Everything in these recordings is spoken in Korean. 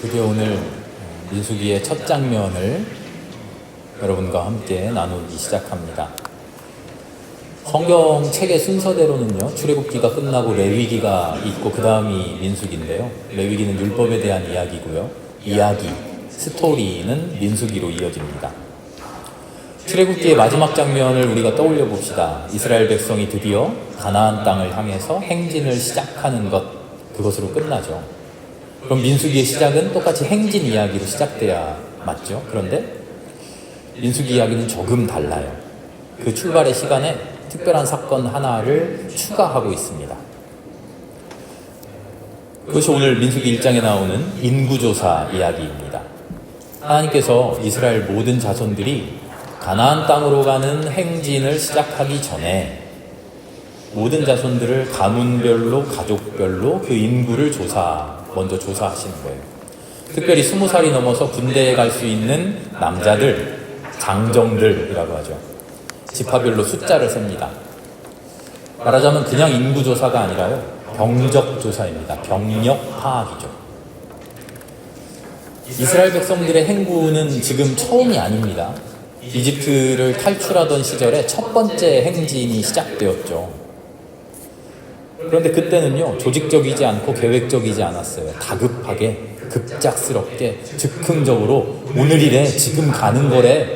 드디어 오늘 민수기의 첫 장면을 여러분과 함께 나누기 시작합니다. 성경 책의 순서대로는요, 출애굽기가 끝나고 레위기가 있고 그 다음이 민수기인데요. 레위기는 율법에 대한 이야기고요. 스토리는 민수기로 이어집니다. 출애굽기의 마지막 장면을 우리가 떠올려 봅시다. 이스라엘 백성이 드디어 가나안 땅을 향해서 행진을 시작하는 것, 그것으로 끝나죠. 그럼 민수기의 시작은 똑같이 행진 이야기로 시작돼야 맞죠? 그런데 민수기 이야기는 조금 달라요. 그 출발의 시간에 특별한 사건 하나를 추가하고 있습니다. 그것이 오늘 민수기 1장에 나오는 인구조사 이야기입니다. 하나님께서 이스라엘 모든 자손들이 가나안 땅으로 가는 행진을 시작하기 전에 모든 자손들을 가문별로, 가족별로 그 인구를 먼저 조사하시는 거예요. 특별히 20살이 넘어서 군대에 갈 수 있는 남자들, 장정들이라고 하죠. 지파별로 숫자를 셉니다. 말하자면 그냥 인구조사가 아니라요, 병적조사입니다. 병력 파악이죠. 이스라엘 백성들의 행군은 지금 처음이 아닙니다. 이집트를 탈출하던 시절에 첫 번째 행진이 시작되었죠. 그런데 그때는요, 조직적이지 않고 계획적이지 않았어요. 다급하게, 급작스럽게, 즉흥적으로 오늘이래, 지금 가는 거래.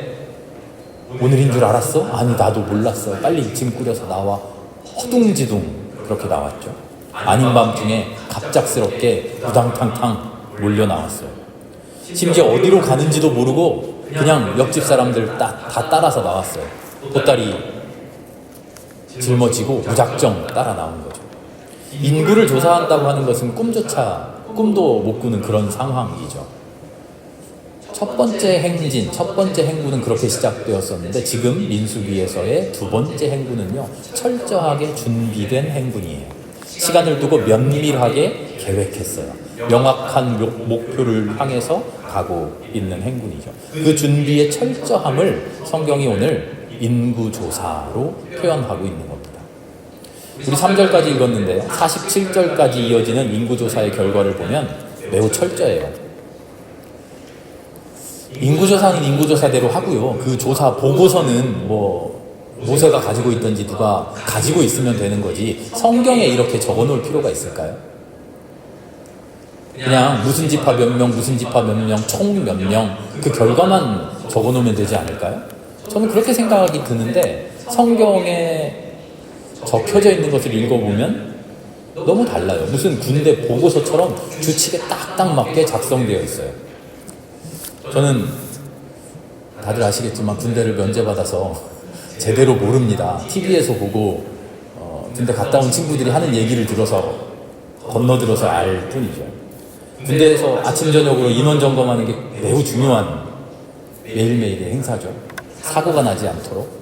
오늘인 줄 알았어? 아니, 나도 몰랐어. 빨리 짐 꾸려서 나와. 허둥지둥 그렇게 나왔죠. 아닌 밤중에 갑작스럽게 우당탕탕 몰려 나왔어요. 심지어 어디로 가는지도 모르고 그냥 옆집 사람들 다 따라서 나왔어요. 보따리 짊어지고 무작정 따라 나온 거죠. 인구를 조사한다고 하는 것은 꿈도 못 꾸는 그런 상황이죠. 첫 번째 행진, 첫 번째 행군은 그렇게 시작되었었는데 지금 민수기에서의 두 번째 행군은요, 철저하게 준비된 행군이에요. 시간을 두고 면밀하게 계획했어요. 명확한 목표를 향해서 가고 있는 행군이죠. 그 준비의 철저함을 성경이 오늘 인구조사로 표현하고 있는 겁니다. 우리 3절까지 읽었는데요, 47절까지 이어지는 인구조사의 결과를 보면 매우 철저해요. 인구조사는 인구조사대로 하고요, 그 조사 보고서는 모세가 가지고 있든지 누가 가지고 있으면 되는 거지, 성경에 이렇게 적어놓을 필요가 있을까요? 그냥 무슨 지파 몇 명, 무슨 지파 몇 명, 총 몇 명, 그 결과만 적어놓으면 되지 않을까요? 저는 그렇게 생각이 드는데 성경에 적혀져 있는 것을 읽어보면 너무 달라요. 무슨 군대 보고서처럼 규칙에 딱딱 맞게 작성되어 있어요. 저는 다들 아시겠지만 군대를 면제받아서 제대로 모릅니다. TV에서 보고 군대 갔다 온 친구들이 하는 얘기를 들어서 건너들어서 알 뿐이죠. 군대에서 아침 저녁으로 인원 점검하는 게 매우 중요한 매일매일의 행사죠. 사고가 나지 않도록.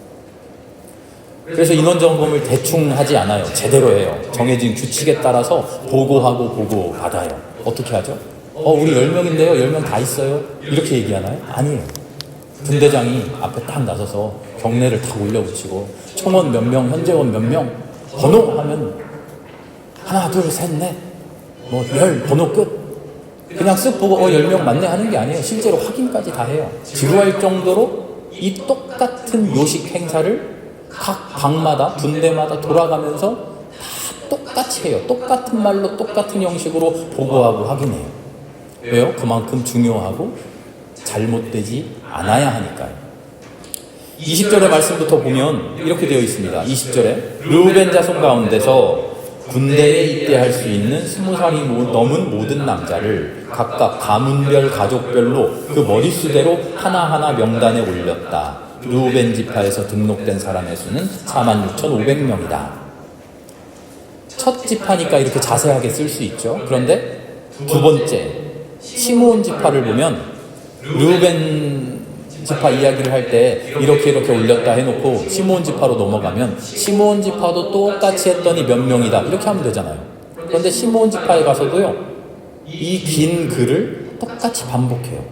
그래서 인원 점검을 대충 하지 않아요. 제대로 해요. 정해진 규칙에 따라서 보고하고 보고받아요. 어떻게 하죠? 우리 10명인데요. 10명 다 있어요. 이렇게 얘기하나요? 아니에요. 분대장이 앞에 딱 나서서 경례를 딱 올려붙이고 총원 몇 명, 현재원 몇 명, 번호 하면 하나, 둘, 셋, 넷, 10 번호 끝. 그냥 쓱 보고 10명 맞네 하는 게 아니에요. 실제로 확인까지 다 해요. 지루할 정도로 이 똑같은 요식 행사를 각 방마다, 분대마다 돌아가면서 다 똑같이 해요. 똑같은 말로 똑같은 형식으로 보고하고 확인해요. 왜요? 그만큼 중요하고 잘못되지 않아야 하니까요. 20절의 말씀부터 보면 이렇게 되어 있습니다. 20절에 르우벤 자손 가운데서 군대에 입대할 수 있는 20살이 넘은 모든 남자를 각각 가문별, 가족별로 그 머릿수대로 하나하나 명단에 올렸다. 르우벤 지파에서 등록된 사람의 수는 46,500명이다. 첫 지파니까 이렇게 자세하게 쓸 수 있죠. 그런데 두 번째, 시므온 지파를 보면 르우벤 지파 이야기를 할 때 이렇게 올렸다 해놓고 시므온 지파로 넘어가면 시므온 지파도 똑같이 했더니 몇 명이다 이렇게 하면 되잖아요. 그런데 시므온 지파에 가서도요, 이 긴 글을 똑같이 반복해요.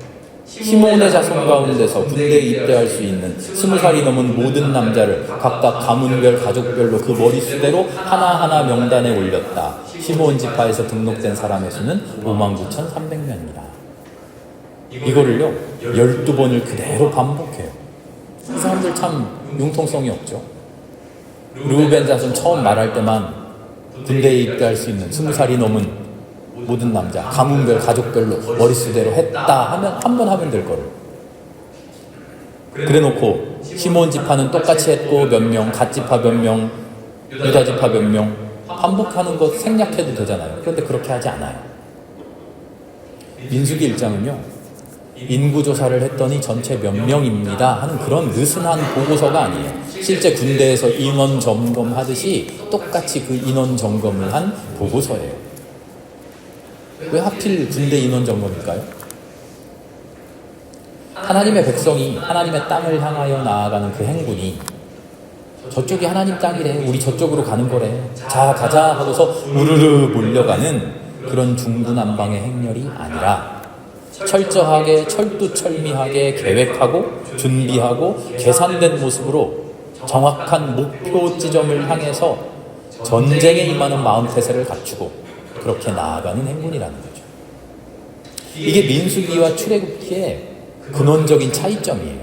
시므온의 자손 가운데서 군대에 입대할 수 있는 20살이 넘은 모든 남자를 각각 가문별, 가족별로 그 머릿수대로 하나하나 명단에 올렸다. 시므온 지파에서 등록된 사람의 수는 59,300명입니다. 이거를요 12번을 그대로 반복해요. 이 사람들 참 융통성이 없죠. 르우벤 자손 처음 말할 때만 군대에 입대할 수 있는 20살이 넘은 모든 남자, 가문별, 가족별로 머릿수대로 했다 하면 한 번 하면 될 거를, 그래놓고 시몬 지파는 똑같이 했고 몇 명, 갓 지파 몇 명, 유다 지파 몇 명 반복하는 것 생략해도 되잖아요. 그런데 그렇게 하지 않아요. 민수기 1장은요 인구조사를 했더니 전체 몇 명입니다 하는 그런 느슨한 보고서가 아니에요. 실제 군대에서 인원 점검하듯이 똑같이 그 인원 점검을 한 보고서예요. 왜 하필 군대 인원 점검일까요? 하나님의 백성이 하나님의 땅을 향하여 나아가는 그 행군이 저쪽이 하나님 땅이래, 우리 저쪽으로 가는 거래, 자 가자 하고서 우르르 몰려가는 그런 중구난방의 행렬이 아니라 철저하게 철두철미하게 계획하고 준비하고 계산된 모습으로 정확한 목표 지점을 향해서 전쟁에 임하는 마음태세를 갖추고 그렇게 나아가는 행군이라는 거죠. 이게 민수기와 출애굽기의 근원적인 차이점이에요.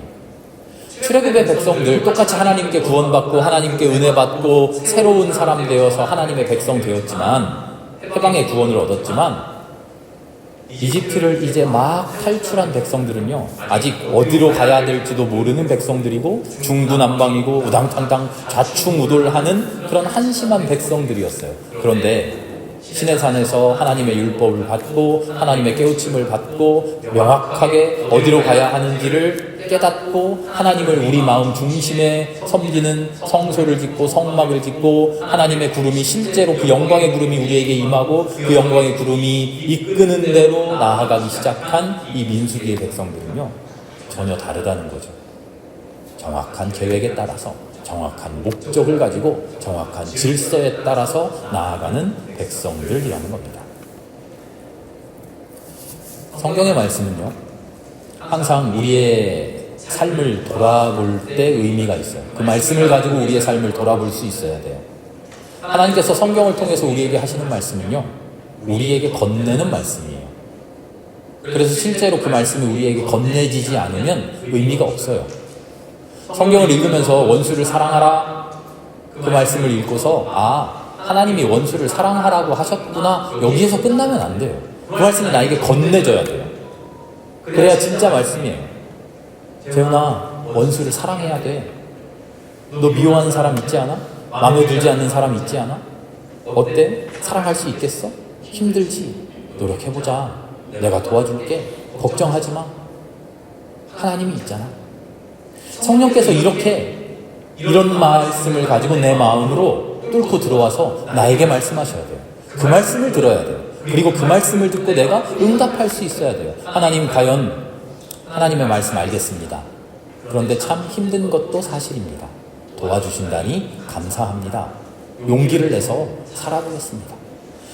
출애굽의 백성들 똑같이 하나님께 구원받고 하나님께 은혜받고 새로운 사람 되어서 하나님의 백성 되었지만, 해방의 구원을 얻었지만, 이집트를 이제 막 탈출한 백성들은요 아직 어디로 가야 될지도 모르는 백성들이고 중구난방이고 우당탕당 좌충우돌하는 그런 한심한 백성들이었어요. 그런데 시내산에서 하나님의 율법을 받고 하나님의 깨우침을 받고 명확하게 어디로 가야 하는지를 깨닫고 하나님을 우리 마음 중심에 섬기는 성소를 짓고 성막을 짓고 하나님의 구름이 실제로 그 영광의 구름이 우리에게 임하고 그 영광의 구름이 이끄는 대로 나아가기 시작한 이 민수기의 백성들은요 전혀 다르다는 거죠. 정확한 계획에 따라서 정확한 목적을 가지고 정확한 질서에 따라서 나아가는 백성들이라는 겁니다. 성경의 말씀은요 항상 우리의 삶을 돌아볼 때 의미가 있어요. 그 말씀을 가지고 우리의 삶을 돌아볼 수 있어야 돼요. 하나님께서 성경을 통해서 우리에게 하시는 말씀은요 우리에게 건네는 말씀이에요. 그래서 실제로 그 말씀이 우리에게 건네지지 않으면 의미가 없어요. 성경을 읽으면서 원수를 사랑하라 그 말씀을 읽고서 하나님이 원수를 사랑하라고 하셨구나 여기에서 끝나면 안 돼요. 그 말씀이 나에게 건네져야 돼요. 그래야 진짜 말씀이에요. 재훈아, 원수를 사랑해야 돼. 너 미워하는 사람 있지 않아? 마음에 들지 않는 사람 있지 않아? 어때? 사랑할 수 있겠어? 힘들지? 노력해보자. 내가 도와줄게. 걱정하지 마. 하나님이 있잖아. 성령께서 이런 말씀을 가지고 내 마음으로 뚫고 들어와서 나에게 말씀하셔야 돼요. 그 말씀을 들어야 돼요. 그리고 그 말씀을 듣고 내가 응답할 수 있어야 돼요. 하나님, 과연 하나님의 말씀 알겠습니다. 그런데 참 힘든 것도 사실입니다. 도와주신다니 감사합니다. 용기를 내서 살아보겠습니다.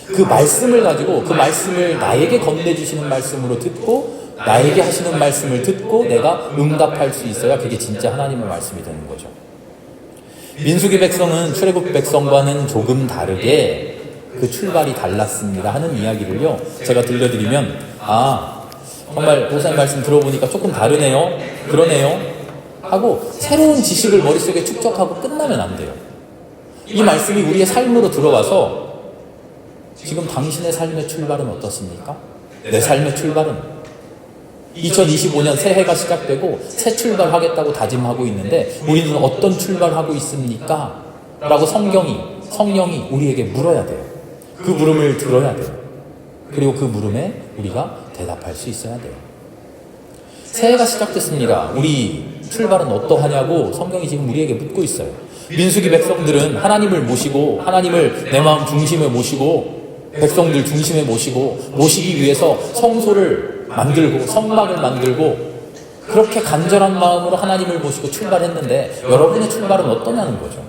그 말씀을 가지고 그 말씀을 나에게 건네주시는 말씀으로 듣고 나에게 하시는 말씀을 듣고 내가 응답할 수 있어야 그게 진짜 하나님의 말씀이 되는 거죠. 민수기 백성은 출애굽 백성과는 조금 다르게 그 출발이 달랐습니다 하는 이야기를요 제가 들려드리면 정말 목사님 말씀 들어보니까 조금 다르네요, 그러네요 하고 새로운 지식을 머릿속에 축적하고 끝나면 안 돼요. 이 말씀이 우리의 삶으로 들어와서 지금 당신의 삶의 출발은 어떻습니까? 내 삶의 출발은 2025년 새해가 시작되고 새 출발하겠다고 다짐하고 있는데 우리는 어떤 출발하고 있습니까? 라고 성령이 우리에게 물어야 돼요. 그 물음을 들어야 돼요. 그리고 그 물음에 우리가 대답할 수 있어야 돼요. 새해가 시작됐습니다. 우리 출발은 어떠하냐고 성경이 지금 우리에게 묻고 있어요. 민수기 백성들은 하나님을 모시고 하나님을 내 마음 중심에 모시고 백성들 중심에 모시기 위해서 성소를 만들고 성막을 만들고 그렇게 간절한 마음으로 하나님을 모시고 출발했는데 여러분의 출발은 어떠냐는 거죠.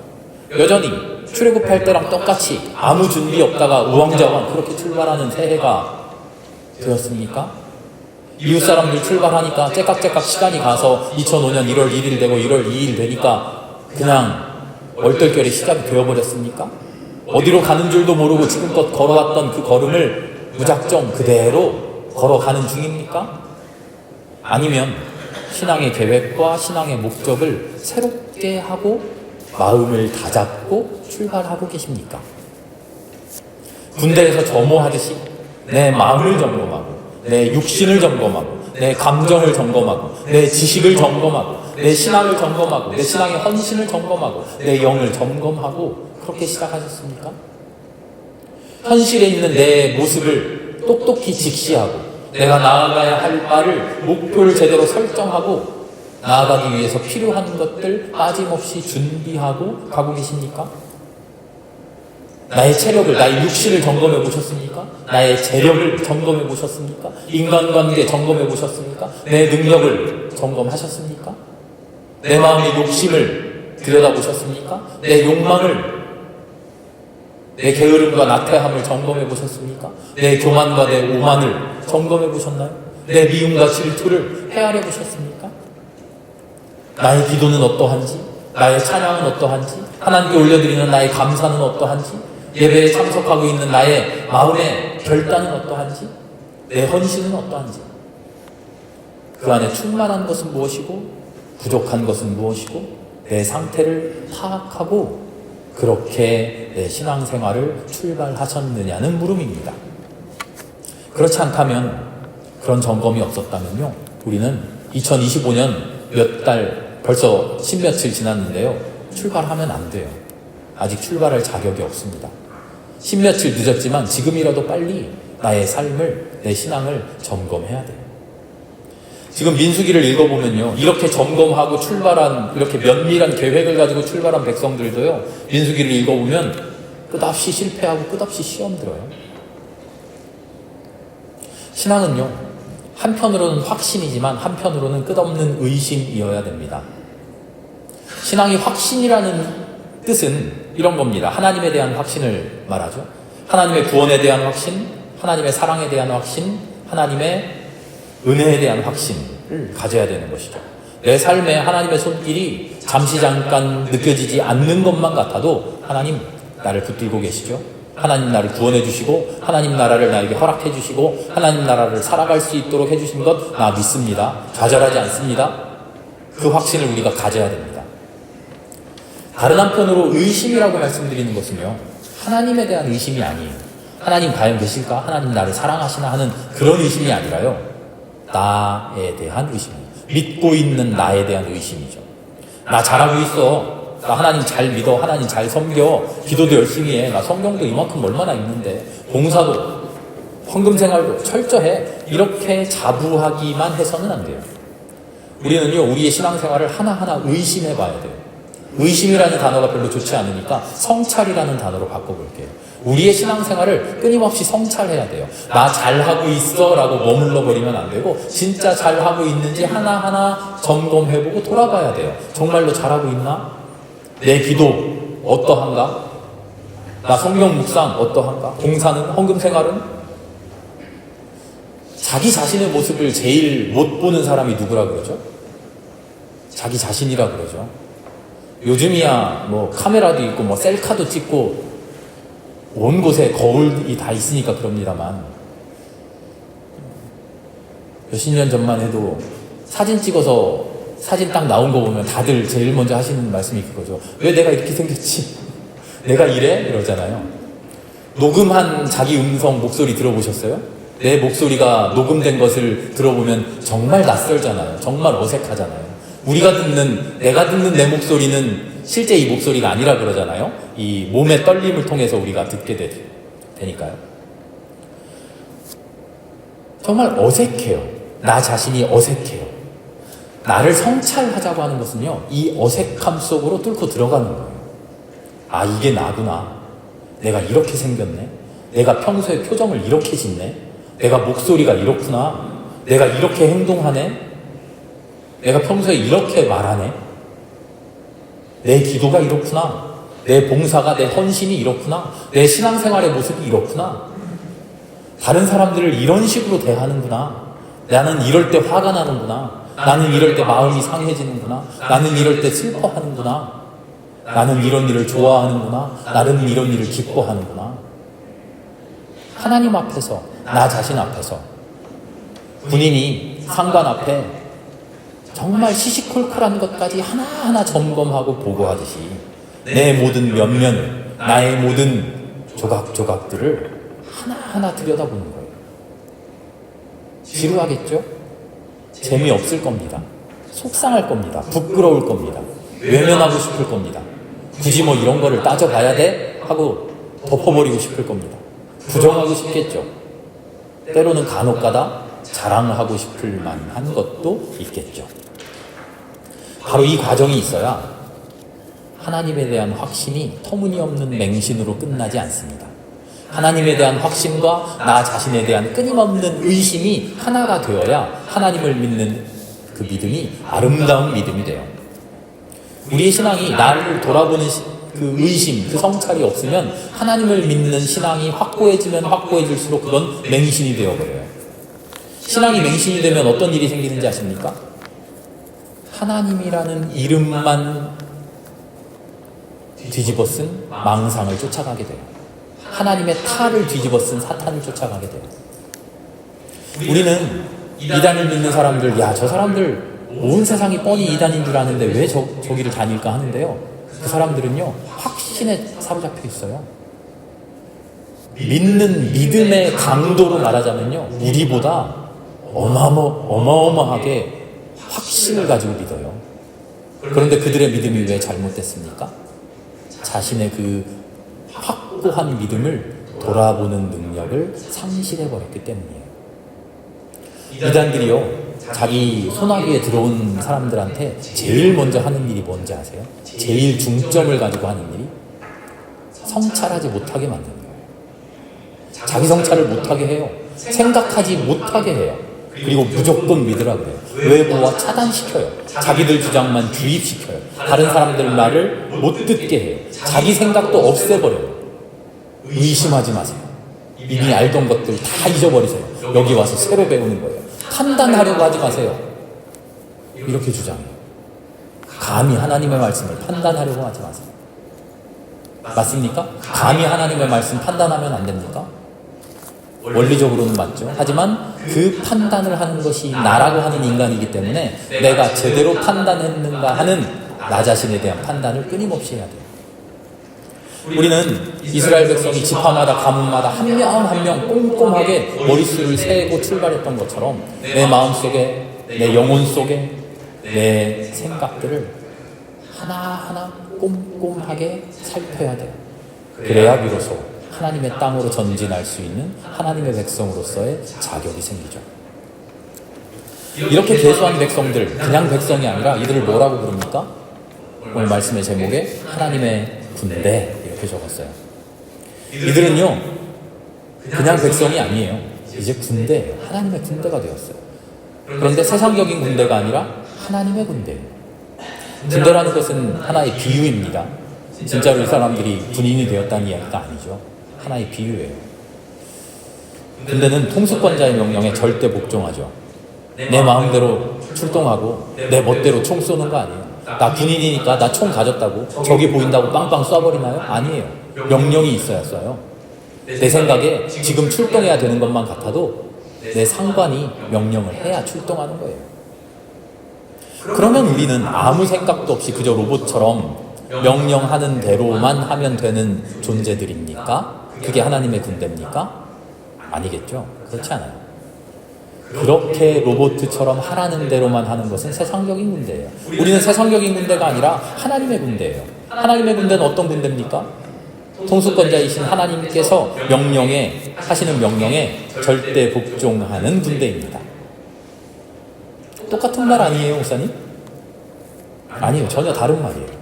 여전히 출애굽할 때랑 똑같이 아무 준비 없다가 우왕좌왕 그렇게 출발하는 새해가 되었습니까? 이웃 사람들 출발하니까 째깍째깍 시간이 가서 2005년 1월 1일 되고 1월 2일 되니까 그냥 얼떨결에 시작이 되어버렸습니까? 어디로 가는 줄도 모르고 지금껏 걸어왔던 그 걸음을 무작정 그대로 걸어가는 중입니까? 아니면 신앙의 계획과 신앙의 목적을 새롭게 하고 마음을 다잡고 출발하고 계십니까? 군대에서 점호하듯이 내 마음을 점검하고 내 육신을 점검하고 내 감정을 점검하고 내 지식을 점검하고 내 신앙을 점검하고 내 신앙의 헌신을 점검하고 내 영을 점검하고 그렇게 시작하셨습니까? 현실에 있는 내 모습을 똑똑히 직시하고 내가 나아가야 할 바를 목표를 제대로 설정하고 나아가기 위해서 필요한 것들 빠짐없이 준비하고 가고 계십니까? 나의 체력을, 나의 육신을 점검해 보셨습니까? 나의 재력을 점검해 보셨습니까? 인간관계 점검해 보셨습니까? 내 능력을 점검하셨습니까? 내 마음의 욕심을 들여다보셨습니까? 내 욕망을, 내 게으름과 나태함을 점검해 보셨습니까? 내 교만과 내 오만을 점검해 보셨나요? 내 미움과 질투를 헤아려 보셨습니까? 나의 기도는 어떠한지, 나의 찬양은 어떠한지, 하나님께 올려드리는 나의 감사는 어떠한지, 예배에 참석하고 있는 나의 마음의 결단은 어떠한지, 내 헌신은 어떠한지, 그 안에 충만한 것은 무엇이고 부족한 것은 무엇이고 내 상태를 파악하고 그렇게 내 신앙생활을 출발하셨느냐는 물음입니다. 그렇지 않다면, 그런 점검이 없었다면요, 우리는 2025년 몇 달, 벌써 10며칠 지났는데요, 출발하면 안 돼요. 아직 출발할 자격이 없습니다. 10며칠 늦었지만 지금이라도 빨리 나의 삶을, 내 신앙을 점검해야 돼요. 지금 민수기를 읽어보면요, 이렇게 점검하고 출발한, 이렇게 면밀한 계획을 가지고 출발한 백성들도요, 민수기를 읽어보면 끝없이 실패하고 끝없이 시험 들어요. 신앙은요, 한편으로는 확신이지만 한편으로는 끝없는 의심이어야 됩니다. 신앙이 확신이라는 뜻은 이런 겁니다. 하나님에 대한 확신을 말하죠. 하나님의 구원에 대한 확신, 하나님의 사랑에 대한 확신, 하나님의 은혜에 대한 확신을 가져야 되는 것이죠. 내 삶에 하나님의 손길이 잠시 잠깐 느껴지지 않는 것만 같아도 하나님 나를 붙들고 계시죠. 하나님 나를 구원해 주시고 하나님 나라를 나에게 허락해 주시고 하나님 나라를 살아갈 수 있도록 해주신 것 나 믿습니다. 좌절하지 않습니다. 그 확신을 우리가 가져야 됩니다. 다른 한편으로 의심이라고 말씀드리는 것은요, 하나님에 대한 의심이 아니에요. 하나님 과연 계실까? 하나님 나를 사랑하시나? 하는 그런 의심이 아니라요, 나에 대한 의심이에요. 믿고 있는 나에 대한 의심이죠. 나 잘하고 있어. 나 하나님 잘 믿어. 하나님 잘 섬겨. 기도도 열심히 해. 나 성경도 이만큼 얼마나 읽는데. 봉사도, 헌금 생활도 철저해. 이렇게 자부하기만 해서는 안 돼요. 우리는요, 우리의 신앙생활을 하나하나 의심해 봐야 돼요. 의심이라는 단어가 별로 좋지 않으니까 성찰이라는 단어로 바꿔볼게요. 우리의 신앙생활을 끊임없이 성찰해야 돼요. 나 잘하고 있어 라고 머물러 버리면 안 되고, 진짜 잘하고 있는지 하나하나 점검해보고 돌아봐야 돼요. 정말로 잘하고 있나? 내 기도 어떠한가? 나 성경 묵상 어떠한가? 봉사는, 헌금 생활은? 자기 자신의 모습을 제일 못 보는 사람이 누구라 그러죠? 자기 자신이라 그러죠. 요즘이야 뭐 카메라도 있고 뭐 셀카도 찍고 온 곳에 거울이 다 있으니까 그럽니다만, 몇십 년 전만 해도 사진 찍어서 사진 딱 나온 거 보면 다들 제일 먼저 하시는 말씀이 그거죠. 왜 내가 이렇게 생겼지? 내가 이래? 이러잖아요. 녹음한 자기 음성 목소리 들어보셨어요? 내 목소리가 녹음된 것을 들어보면 정말 낯설잖아요. 정말 어색하잖아요. 내가 듣는 내 목소리는 실제 이 목소리가 아니라 그러잖아요. 이 몸의 떨림을 통해서 우리가 듣게 되니까요. 정말 어색해요. 나 자신이 어색해요. 나를 성찰하자고 하는 것은요, 이 어색함 속으로 뚫고 들어가는 거예요. 아, 이게 나구나. 내가 이렇게 생겼네. 내가 평소에 표정을 이렇게 짓네. 내가 목소리가 이렇구나. 내가 이렇게 행동하네. 내가 평소에 이렇게 말하네. 내 기도가 이렇구나. 내 봉사가, 내 헌신이 이렇구나. 내 신앙생활의 모습이 이렇구나. 다른 사람들을 이런 식으로 대하는구나. 나는 이럴 때 화가 나는구나. 나는 이럴 때 마음이 상해지는구나. 나는 이럴 때 슬퍼하는구나. 나는 이런 일을 좋아하는구나. 나는 이런 일을 기뻐하는구나. 하나님 앞에서, 나 자신 앞에서, 군인이 상관 앞에 정말 시시콜콜한 것까지 하나하나 점검하고 보고하듯이 내 모든 면면을, 나의 모든 조각조각들을 하나하나 들여다보는 거예요. 지루하겠죠? 재미없을 겁니다. 속상할 겁니다. 부끄러울 겁니다. 외면하고 싶을 겁니다. 굳이 뭐 이런 거를 따져봐야 돼? 하고 덮어버리고 싶을 겁니다. 부정하고 싶겠죠. 때로는 간혹가다 자랑하고 싶을 만한 것도 있겠죠. 바로 이 과정이 있어야 하나님에 대한 확신이 터무니없는 맹신으로 끝나지 않습니다. 하나님에 대한 확신과 나 자신에 대한 끊임없는 의심이 하나가 되어야 하나님을 믿는 그 믿음이 아름다운 믿음이 돼요. 우리의 신앙이 나를 돌아보는 그 의심, 그 성찰이 없으면 하나님을 믿는 신앙이 확고해지면 확고해질수록 그건 맹신이 되어버려요. 신앙이 맹신이 되면 어떤 일이 생기는지 아십니까? 하나님이라는 이름만 뒤집어 쓴 망상을 쫓아가게 돼요. 하나님의 탈을 뒤집어 쓴 사탄을 쫓아가게 돼요. 우리는 이단을 믿는 사람들, 야, 저 사람들 온 세상이 뻔히 이단인 줄 아는데 왜 저기를 다닐까 하는데요. 그 사람들은요, 확신에 사로잡혀 있어요. 믿는 믿음의 강도로 말하자면요, 우리보다 어마어마하게 확신을 가지고 믿어요. 그런데 그들의 믿음이 왜 잘못됐습니까? 자신의 그 확고한 믿음을 돌아보는 능력을 상실해버렸기 때문이에요. 이단들이요, 자기 손아귀에 들어온 사람들한테 제일 먼저 하는 일이 뭔지 아세요? 제일 중점을 가지고 하는 일이 성찰하지 못하게 만드는 거예요. 자기 성찰을 못하게 해요. 생각하지 못하게 해요. 그리고 무조건 믿으라 그래요. 외부와 차단시켜요. 자기들 주장만 주입시켜요. 다른 사람들 말을 못 듣게 해요. 자기 생각도 없애버려요. 의심하지 마세요. 이미 알던 것들 다 잊어버리세요. 여기 와서 새로 배우는 거예요. 판단하려고 하지 마세요. 이렇게 주장해요. 감히 하나님의 말씀을 판단하려고 하지 마세요. 맞습니까? 감히 하나님의 말씀 판단하면 안 됩니까? 원리적으로는 맞죠. 하지만 그 판단을 하는 것이 나라고 하는 인간이기 때문에 내가 제대로 판단했는가 하는 나 자신에 대한 판단을 끊임없이 해야 돼요. 우리는 이스라엘 백성이 지파마다 가문마다 한 명 한 명 꼼꼼하게 머릿수를 세고 출발했던 것처럼 내 마음속에, 내 영혼 속에 내 생각들을 하나하나 꼼꼼하게 살펴야 돼요. 그래야 비로소 하나님의 땅으로 전진할 수 있는 하나님의 백성으로서의 자격이 생기죠. 이렇게 계수한 백성들, 그냥 백성이 아니라 이들을 뭐라고 부릅니까? 오늘 말씀의 제목에 하나님의 군대 이렇게 적었어요. 이들은요, 그냥 백성이 아니에요. 이제 군대예요. 하나님의 군대가 되었어요. 그런데 세상적인 군대가 아니라 하나님의 군대예요. 군대라는 것은 하나의 비유입니다. 진짜로 이 사람들이 군인이 되었다는 이야기가 아니죠. 하나의 비유예요. 군대는 통수권자의 명령에 절대 복종하죠. 내 마음대로 출동하고 내 멋대로 총 쏘는 거 아니에요. 나 군인이니까 나 총 가졌다고 적이 보인다고 빵빵 쏴버리나요? 아니에요. 명령이 있어야 쏴요. 내 생각에 지금 출동해야 되는 것만 같아도 내 상관이 명령을 해야 출동하는 거예요. 그러면 우리는 아무 생각도 없이 그저 로봇처럼 명령하는 대로만 하면 되는 존재들입니까? 그게 하나님의 군대입니까? 아니겠죠. 그렇지 않아요. 그렇게 로봇처럼 하라는 대로만 하는 것은 세상적인 군대예요. 우리는 세상적인 군대가 아니라 하나님의 군대예요. 하나님의 군대는 어떤 군대입니까? 통수권자이신 하나님께서 하시는 명령에 절대 복종하는 군대입니다. 똑같은 말 아니에요, 목사님? 아니에요. 전혀 다른 말이에요.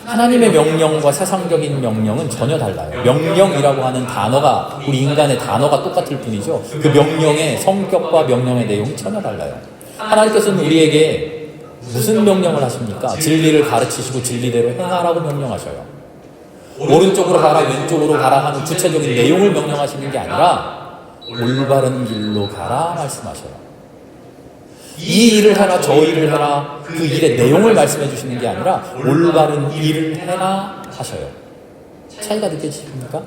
하나님의 명령과 세상적인 명령은 전혀 달라요. 명령이라고 하는 단어가, 우리 인간의 단어가 똑같을 뿐이죠. 그 명령의 성격과 명령의 내용이 전혀 달라요. 하나님께서는 우리에게 무슨 명령을 하십니까? 진리를 가르치시고 진리대로 행하라고 명령하셔요. 오른쪽으로 가라, 왼쪽으로 가라 하는 구체적인 내용을 명령하시는 게 아니라 올바른 길로 가라 말씀하셔요. 이 일을 해라, 저 일을 해라, 그 일의 내용을 말씀해 주시는 게 아니라 올바른 일을 해라 하셔요. 차이가 느껴지십니까?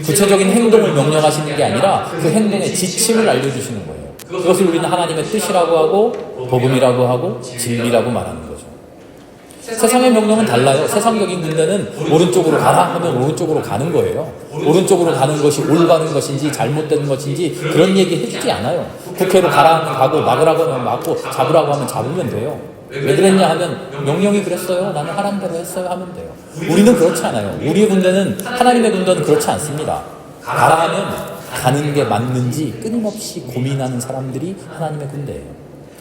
구체적인 행동을 명령하시는 게 아니라 그 행동의 지침을 알려주시는 거예요. 그것을 우리는 하나님의 뜻이라고 하고 복음이라고 하고 진리라고 말하는 거죠. 세상의 명령은 달라요. 세상적인 군대는 오른쪽으로 가라 하면 오른쪽으로 가는 거예요. 오른쪽으로 가는 것이 올바른 것인지 잘못된 것인지 그런 얘기 해주지 않아요. 국회로 가라 하면 가고 막으라고 하면 막고 잡으라고 하면 잡으면 돼요. 왜 그랬냐 하면 명령이 그랬어요. 나는 하라는 대로 했어요 하면 돼요. 우리는 그렇지 않아요. 우리의 군대는, 하나님의 군대는 그렇지 않습니다. 가라 하면 가는 게 맞는지 끊임없이 고민하는 사람들이 하나님의 군대예요.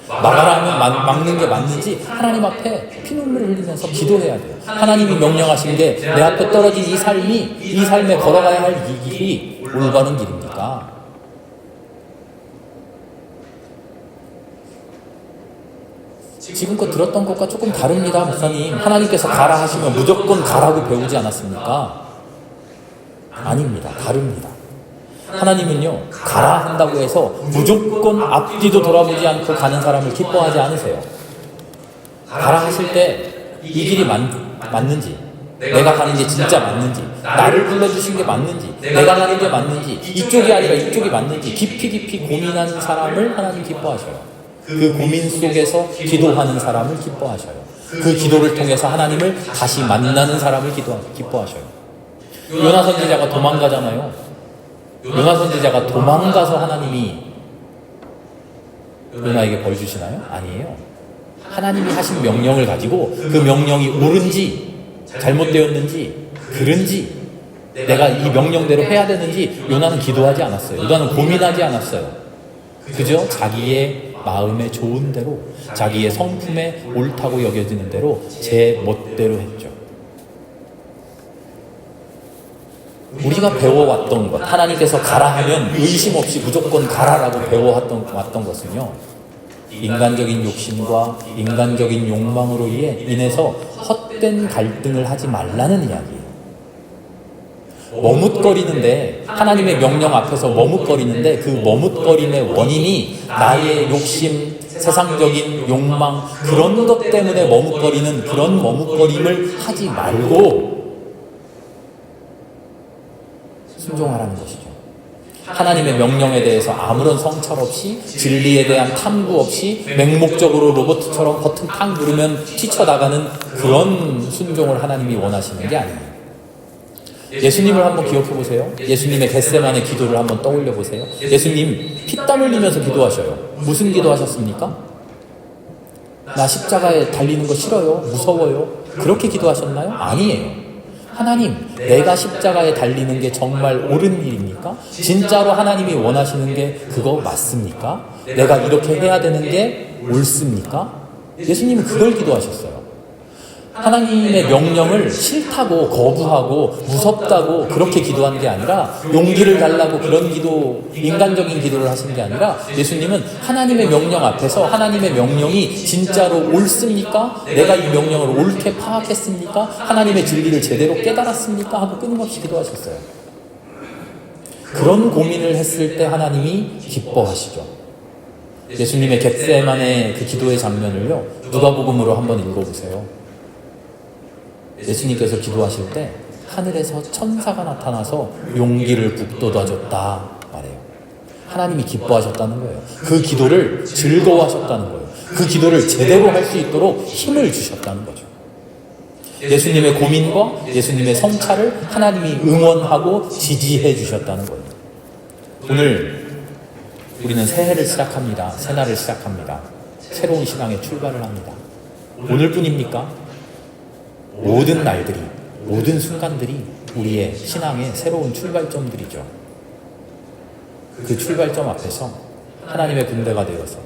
막아라 하면 막는 게 맞는지 하나님 앞에 피눈물을 흘리면서 기도해야 돼요. 하나님이 명령하신 게 내 앞에 떨어진 이 삶에 걸어가야 할 이 길이 올바른 길입니까? 지금껏 들었던 것과 조금 다릅니다, 목사님. 하나님께서 가라 하시면 무조건 가라고 배우지 않았습니까? 아닙니다. 다릅니다. 하나님은요, 가라 한다고 해서 무조건 앞뒤도 돌아보지 않고 가는 사람을 기뻐하지 않으세요. 가라 하실 때 이 길이 맞는지, 내가 가는 게 진짜 맞는지, 나를 불러주신 게 맞는지, 내가 가는 게 맞는지, 이쪽이 아니라 이쪽이 맞는지 깊이 고민하는 사람을 하나님 기뻐하셔요. 그 고민 속에서 기도하는 사람을 기뻐하셔요. 그 기도를 통해서 하나님을 다시 만나는 사람을 기뻐하셔요. 요나 선지자가 도망가잖아요. 요나 선지자가 도망가서 하나님이 요나에게 벌 주시나요? 아니에요. 하나님이 하신 명령을 가지고 그 명령이 옳은지 잘못되었는지 그른지 내가 이 명령대로 해야 되는지 요나는 기도하지 않았어요. 요나는 고민하지 않았어요. 그저 자기의 마음에 좋은 대로, 자기의 성품에 옳다고 여겨지는 대로 제 멋대로 했죠. 우리가 배워왔던 것, 하나님께서 가라 하면 의심 없이 무조건 가라라고 배워왔던 것은요, 인간적인 욕심과 인간적인 욕망으로 인해서 헛된 갈등을 하지 말라는 이야기예요. 머뭇거리는데, 하나님의 명령 앞에서 머뭇거리는데 그 머뭇거림의 원인이 나의 욕심, 세상적인 욕망, 그런 것 때문에 머뭇거리는 그런 머뭇거림을 하지 말고 순종하라는 것이죠. 하나님의 명령에 대해서 아무런 성찰 없이, 진리에 대한 탐구 없이 맹목적으로 로봇처럼 버튼 팍 누르면 뛰쳐나가는 그런 순종을 하나님이 원하시는 게 아니에요. 예수님을 한번 기억해 보세요. 예수님의 겟세마네 기도를 한번 떠올려 보세요. 예수님 피땀 흘리면서 기도하셔요. 무슨 기도하셨습니까? 나 십자가에 달리는 거 싫어요. 무서워요. 그렇게 기도하셨나요? 아니에요. 하나님, 내가 십자가에 달리는 게 정말 옳은 일입니까? 진짜로 하나님이 원하시는 게 그거 맞습니까? 내가 이렇게 해야 되는 게 옳습니까? 예수님은 그걸 기도하셨어요. 하나님의 명령을 싫다고 거부하고 무섭다고 그렇게 기도한 게 아니라, 용기를 달라고 그런 기도, 인간적인 기도를 하신 게 아니라, 예수님은 하나님의 명령 앞에서 하나님의 명령이 진짜로 옳습니까? 내가 이 명령을 옳게 파악했습니까? 하나님의 진리를 제대로 깨달았습니까? 하고 끊임없이 기도하셨어요. 그런 고민을 했을 때 하나님이 기뻐하시죠. 예수님의 겟세마네 그 기도의 장면을요, 누가복음으로 한번 읽어보세요. 예수님께서 기도하실 때 하늘에서 천사가 나타나서 용기를 북돋아줬다 말해요. 하나님이 기뻐하셨다는 거예요. 그 기도를 즐거워하셨다는 거예요. 그 기도를 제대로 할 수 있도록 힘을 주셨다는 거죠. 예수님의 고민과 예수님의 성찰을 하나님이 응원하고 지지해 주셨다는 거예요. 오늘 우리는 새해를 시작합니다. 새날을 시작합니다. 새로운 신앙의 출발을 합니다. 오늘뿐입니까? 모든 날들이, 모든 순간들이 우리의 신앙의 새로운 출발점들이죠. 그 출발점 앞에서 하나님의 군대가 되어서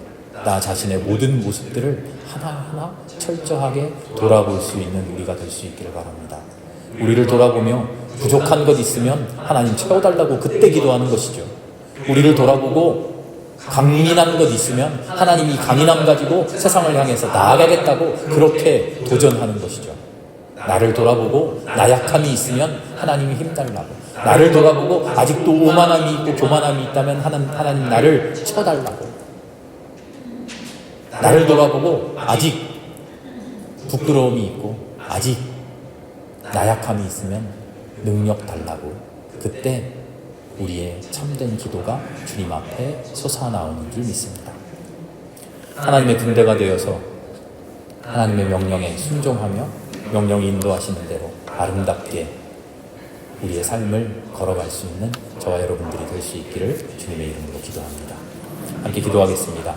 나 자신의 모든 모습들을 하나하나 철저하게 돌아볼 수 있는 우리가 될 수 있기를 바랍니다. 우리를 돌아보며 부족한 것 있으면 하나님 채워달라고 그때 기도하는 것이죠. 우리를 돌아보고 강인한 것 있으면 하나님이 강인함 가지고 세상을 향해서 나아가겠다고 그렇게 도전하는 것이죠. 나를 돌아보고 나약함이 있으면 하나님이 힘달라고, 나를 돌아보고 아직도 오만함이 있고 교만함이 있다면 하나님 나를 쳐달라고, 나를 돌아보고 아직 부끄러움이 있고 아직 나약함이 있으면 능력 달라고, 그때 우리의 참된 기도가 주님 앞에 솟아나오는 줄 믿습니다. 하나님의 군대가 되어서 하나님의 명령에 순종하며 명령이 인도하시는 대로 아름답게 우리의 삶을 걸어갈 수 있는 저와 여러분들이 될 수 있기를 주님의 이름으로 기도합니다. 함께 기도하겠습니다.